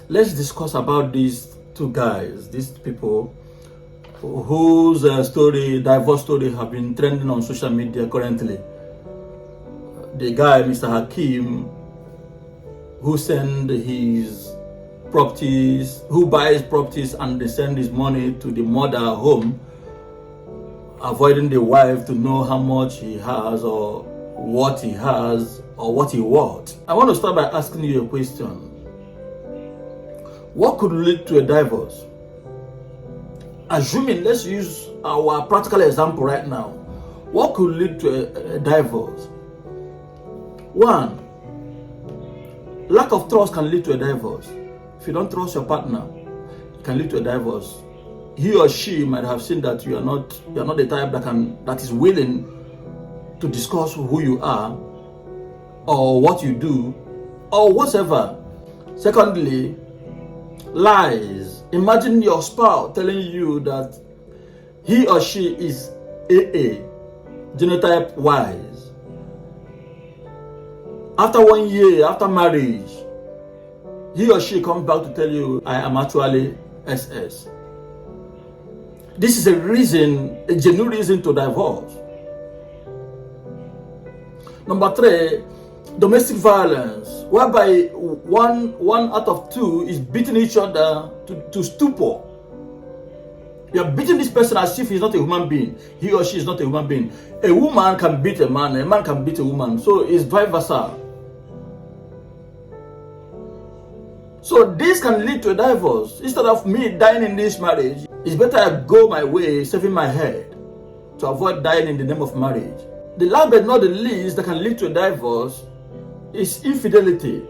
Let's discuss about these two guys, these people whose divorce story, have been trending on social media currently. The guy, Mr. Hakim, who send his properties, who buys properties and they send his money to the mother home, avoiding the wife to know how much he has or what he has or what he wants. I want to start by asking you a question. What could lead to a divorce? Assuming, let's use our practical example right now. What could lead to a divorce? One, lack of trust can lead to a divorce. If you don't trust your partner, it can lead to a divorce. He or she might have seen that you are not the type that is willing to discuss who you are or what you do or whatever. Secondly, lies. Imagine your spouse telling you that he or she is AA, genotype wise. After 1 year, after marriage, he or she comes back to tell you, I am actually SS. This is a genuine reason to divorce. Number 3, domestic violence, whereby one out of 2 is beating each other to stupor. You are beating this person as if he's not a human being. He or she is not a human being. A woman can beat a man can beat a woman. So it's vice versa. So this can lead to a divorce. Instead of me dying in this marriage, it's better I go my way, saving my head, to avoid dying in the name of marriage. The last but not the least that can lead to a divorce is infidelity.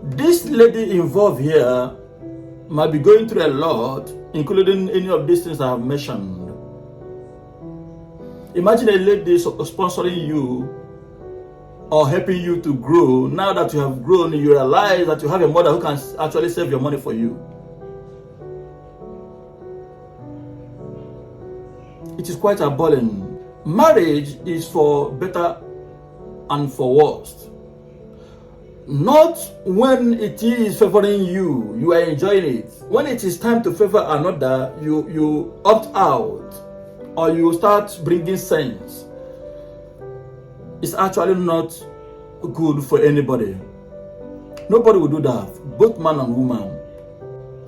This lady involved here might be going through a lot, including any of these things I have mentioned. Imagine a lady sponsoring you or helping you to grow. Now that you have grown, you realize that you have a mother who can actually save your money for you. It is quite appalling. Marriage is for better and for worse. Not when it is favoring you, you are enjoying it. When it is time to favor another, you opt out or you start bringing sense. It's actually not good for anybody. Nobody will do that, both man and woman.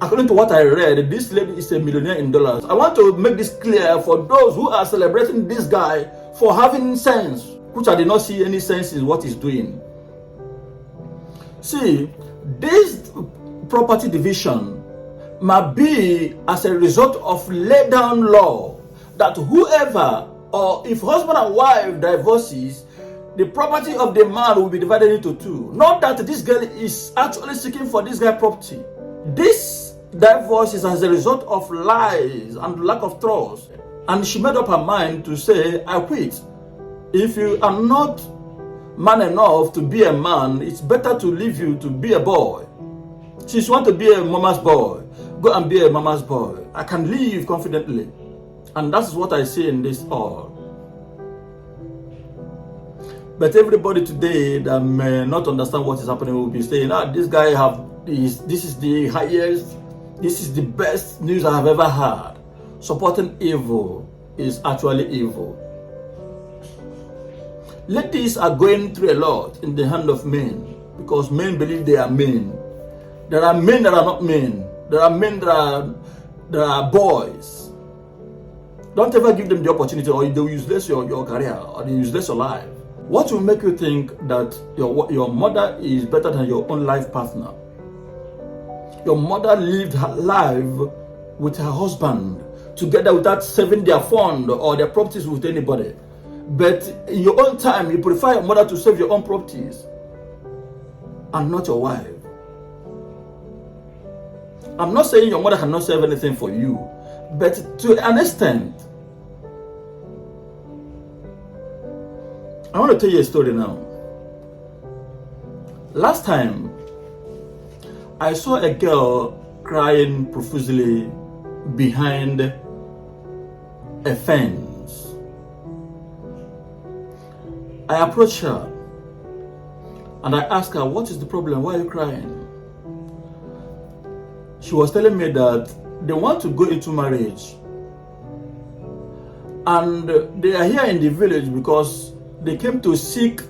According to what I read, this lady is a millionaire in dollars. I want to make this clear for those who are celebrating this guy for having sense, which I did not see any sense in what he's doing. See, this property division might be as a result of laid down law that whoever, or if husband and wife divorces, the property of the man will be divided into 2. Not that this girl is actually seeking for this guy property. This divorce is as a result of lies and lack of trust. And she made up her mind to say, I quit. If you are not man enough to be a man, it's better to leave you to be a boy. Since you want to be a mama's boy, go and be a mama's boy. I can live confidently. And that's what I see in this all. But everybody today that may not understand what is happening will be saying, this guy this is the highest, this is the best news I have ever heard. Supporting evil is actually evil. Ladies are going through a lot in the hand of men because men believe they are men. There are men that are not men. There are men that are boys. Don't ever give them the opportunity, or they will useless your career, or they will useless your life. What will make you think that your mother is better than your own life partner? Your mother lived her life with her husband together without saving their fund or their properties with anybody. But in your own time, you prefer your mother to save your own properties and not your wife. I'm not saying your mother cannot save anything for you, but to an extent. I want to tell you a story now. Last time, I saw a girl crying profusely behind a fence. I approached her and I asked her, what is the problem? Why are you crying? she was telling me that they want to go into marriage. And they are here in the village because they came to seek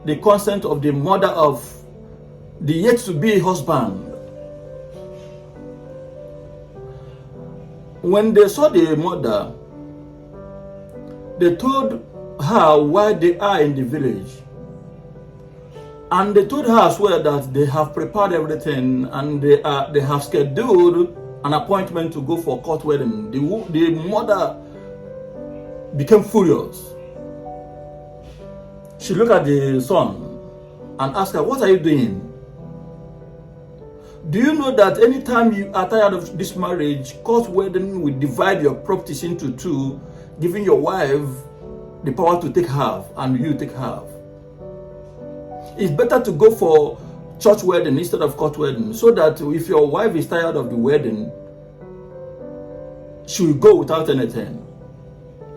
the consent of the mother of the yet-to-be husband. When they saw the mother, they told her why they are in the village. And they told her as well that they have prepared everything and they have scheduled an appointment to go for court wedding. The mother became furious. She looked at the son and asked her, "What are you doing? Do you know that anytime you are tired of this marriage, court wedding will divide your properties into two, giving your wife the power to take half and you take half? It's better to go for church wedding instead of court wedding, so that if your wife is tired of the wedding, she will go without anything."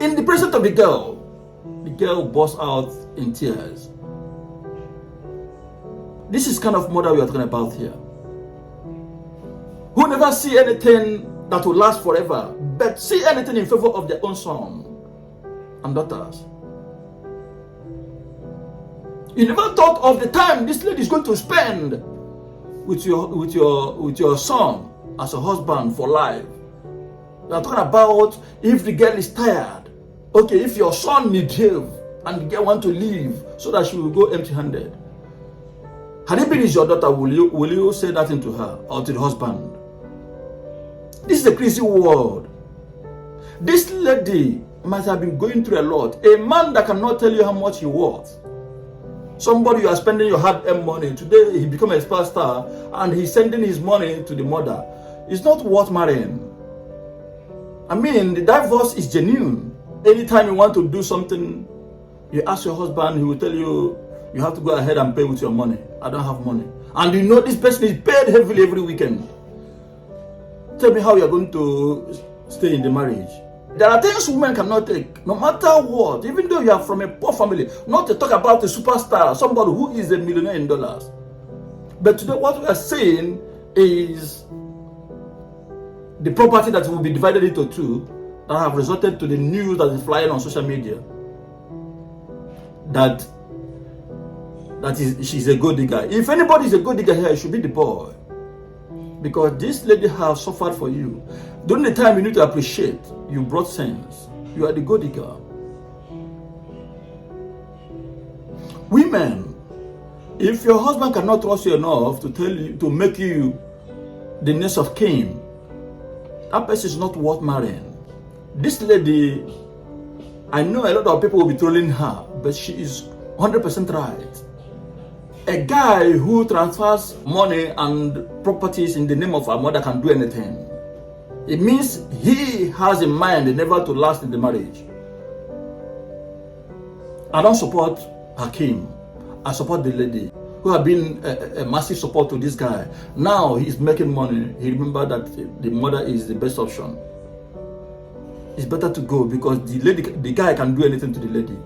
In the presence of the girl burst out in tears. This is kind of mother we are talking about here, who never see anything that will last forever, but see anything in favor of their own son and daughters. You never thought of the time this lady is going to spend with your son as a husband for life. We are talking about if the girl is tired. Okay, if your son needs help and the girl want to leave so that she will go empty-handed. Had it been your daughter, will you say that into her or to the husband? This is a crazy world. This lady might have been going through a lot. A man that cannot tell you how much he worth. Somebody you are spending your hard-earned money. Today he become a superstar and he's sending his money to the mother. It's not worth marrying. I mean, the divorce is genuine. Anytime you want to do something, you ask your husband, he will tell you, you have to go ahead and pay with your money. I don't have money. And you know this person is paid heavily every weekend. Tell me how you are going to stay in the marriage. There are things women cannot take, no matter what, even though you are from a poor family. Not to talk about a superstar, somebody who is a millionaire in dollars. But today what we are saying is the property that will be divided into two that have resulted to the news that is flying on social media. She's a gold digger. If anybody is a gold digger here, it should be the boy. Because this lady has suffered for you. During the time you need to appreciate, you brought sense. You are the gold digger. Women, if your husband cannot trust you enough to tell you, to make you the next of kin, that person is not worth marrying. This lady, I know a lot of people will be trolling her, but she is 100% right. A guy who transfers money and properties in the name of her mother can do anything. It means he has in mind never to last in the marriage. I don't support Hakimi. I support the lady who have been a massive support to this guy. Now he's making money. He remembered that the mother is the best option. It's better to go because the guy can do anything to the lady.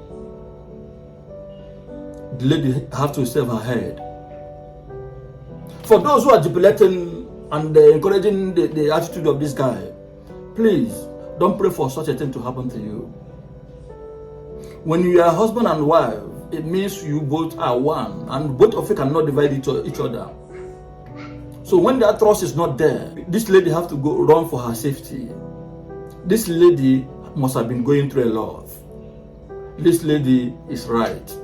The lady have to save her head. For those who are jubilating and encouraging the attitude of this guy, please don't pray for such a thing to happen to you. When you are husband and wife, it means you both are one and both of you cannot divide each other. So when that trust is not there, this lady have to go run for her safety. This lady must have been going through a lot. This lady is right.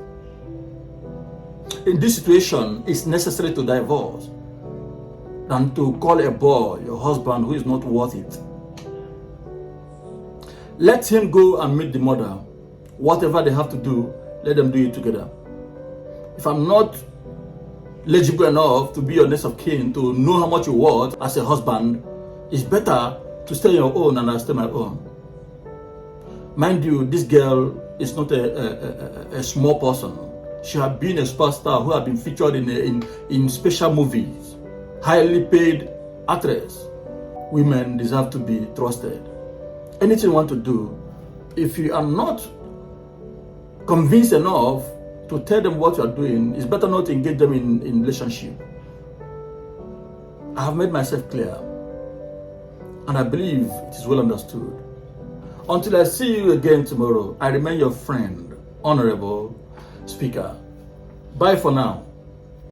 In this situation, it's necessary to divorce than to call a boy, your husband, who is not worth it. Let him go and meet the mother. Whatever they have to do, let them do it together. If I'm not legible enough to be your next of kin, to know how much you worth as a husband, it's better to stay your own and I stay my own. Mind you, this girl is not a small person. She has been a superstar who has been featured in special movies. Highly paid actress. Women deserve to be trusted. Anything you want to do, if you are not convinced enough to tell them what you are doing, it's better not to engage them in relationship. I have made myself clear. and I believe it is well understood. Until I see you again tomorrow, I remain your friend, Honorable Speaker. Bye for now.